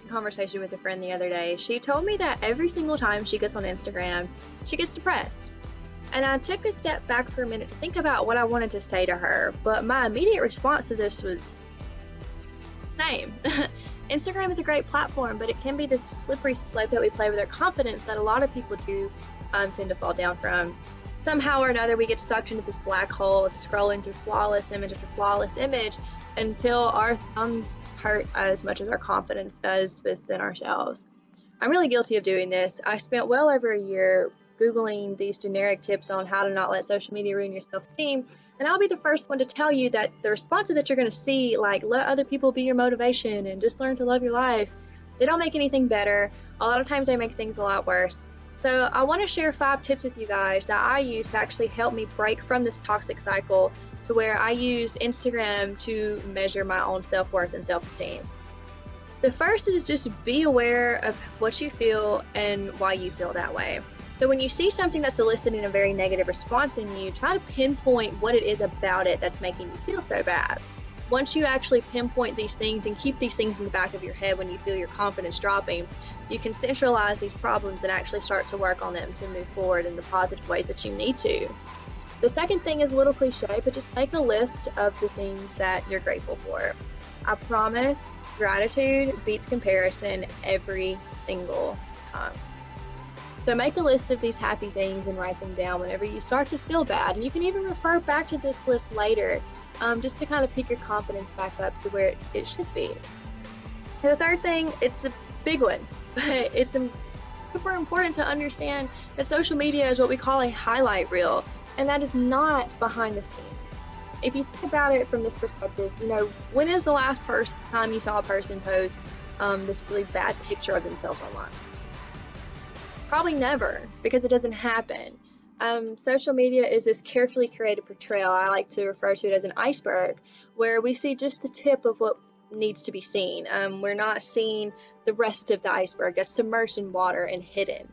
conversation with a friend the other day. She told me that every single time she gets on Instagram, she gets depressed. And I took a step back for a minute to think about what I wanted to say to her, but my immediate response to this was same. Instagram is a great platform, but it can be this slippery slope that we play with our confidence that a lot of people do tend to fall down from. Somehow or another, we get sucked into this black hole of scrolling through flawless image after flawless image until our thumbs hurt as much as our confidence does within ourselves. I'm really guilty of doing this. I spent well over a year Googling these generic tips on how to not let social media ruin your self-esteem, and I'll be the first one to tell you that the responses that you're going to see, like let other people be your motivation and just learn to love your life, they don't make anything better. A lot of times they make things a lot worse. So I want to share 5 tips with you guys that I use to actually help me break from this toxic cycle to where I use Instagram to measure my own self-worth and self-esteem. The first is just be aware of what you feel and why you feel that way. So when you see something that's eliciting a very negative response in you, try to pinpoint what it is about it that's making you feel so bad. Once you actually pinpoint these things and keep these things in the back of your head when you feel your confidence dropping, you can centralize these problems and actually start to work on them to move forward in the positive ways that you need to. The second thing is a little cliche, but just make a list of the things that you're grateful for. I promise gratitude beats comparison every single time. So make a list of these happy things and write them down whenever you start to feel bad. And you can even refer back to this list later, just to kind of pick your confidence back up to where it should be. And the third thing, it's a big one, but it's super important to understand that social media is what we call a highlight reel, and that is not behind the scenes. If you think about it from this perspective, when is the last time you saw a person post this really bad picture of themselves online? Probably never, because it doesn't happen. Social media is this carefully curated portrayal. I like to refer to it as an iceberg, where we see just the tip of what needs to be seen. We're not seeing the rest of the iceberg that's submerged in water and hidden.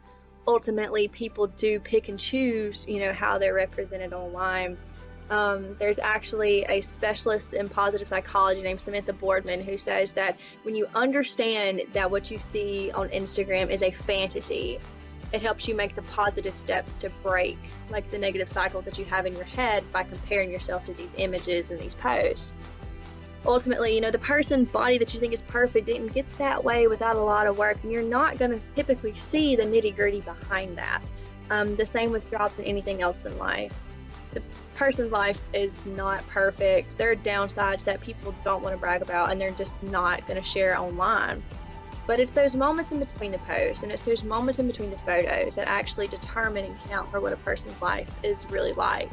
Ultimately, people do pick and choose, how they're represented online. There's actually a specialist in positive psychology named Samantha Boardman who says that when you understand that what you see on Instagram is a fantasy, it helps you make the positive steps to break the negative cycles that you have in your head by comparing yourself to these images and these posts. Ultimately, the person's body that you think is perfect didn't get that way without a lot of work, and you're not going to typically see the nitty-gritty behind that. The same with jobs and anything else in life. The person's life is not perfect. There are downsides that people don't want to brag about, and they're just not going to share online. But it's those moments in between the posts and it's those moments in between the photos that actually determine and count for what a person's life is really like.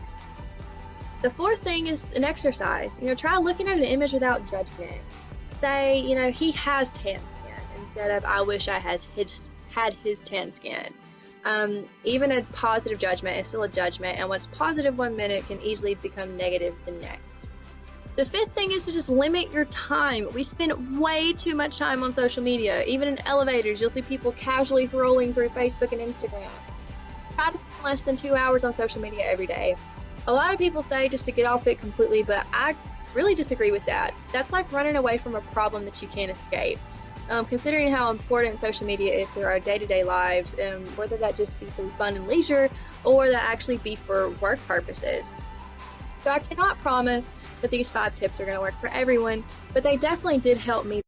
The fourth thing is an exercise. Try looking at an image without judgment. Say, he has tan skin instead of I wish I had his tan skin. Even a positive judgment is still a judgment, and what's positive one minute can easily become negative the next. The fifth thing is to just limit your time. We spend way too much time on social media. Even in elevators, you'll see people casually scrolling through Facebook and Instagram. Try to spend less than 2 hours on social media every day. A lot of people say just to get off it completely, but I really disagree with that. That's like running away from a problem that you can't escape. Considering how important social media is to our day-to-day lives, whether that just be for fun and leisure or that actually be for work purposes. So I cannot promise that these 5 tips are going to work for everyone, but they definitely did help me